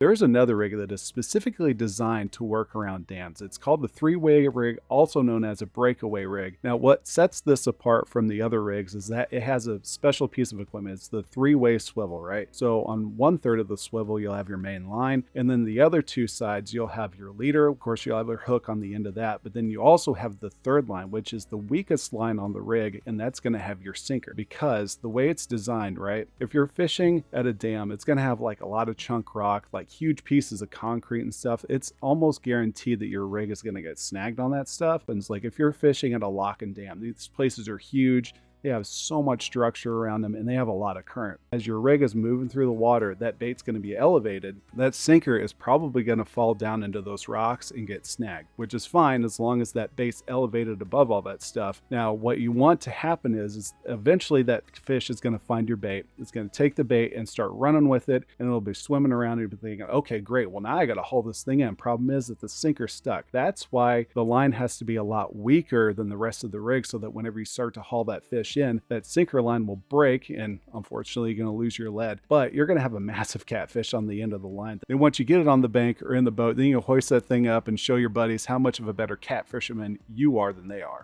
There is another rig that is specifically designed to work around dams. It's called the three-way rig, also known as a breakaway rig. Now, what sets this apart from the other rigs is that it has a special piece of equipment. It's the three-way swivel, right? So on 1/3 of the swivel, you'll have your main line, and then the other two sides, you'll have your leader. Of course, you'll have your hook on the end of that, but then you also have the third line, which is the weakest line on the rig, and that's going to have your sinker, because the way it's designed, right? If you're fishing at a dam, it's going to have like a lot of chunk rock, like huge pieces of concrete and stuff. It's almost guaranteed that your rig is going to get snagged on that stuff. And it's like if you're fishing at a lock and dam, these places are huge. They have so much structure around them, and they have a lot of current. As your rig is moving through the water, that bait's going to be elevated. That sinker is probably going to fall down into those rocks and get snagged, which is fine as long as that bait's elevated above all that stuff. Now, what you want to happen is eventually that fish is going to find your bait. It's going to take the bait and start running with it, and it'll be swimming around and you'll be thinking, okay, great. Well, now I got to haul this thing in. Problem is that the sinker's stuck. That's why the line has to be a lot weaker than the rest of the rig, so that whenever you start to haul that fish in, that sinker line will break, and unfortunately you're going to lose your lead, but you're going to have a massive catfish on the end of the line. And once you get it on the bank or in the boat, then you hoist that thing up and show your buddies how much of a better cat fisherman you are than they are.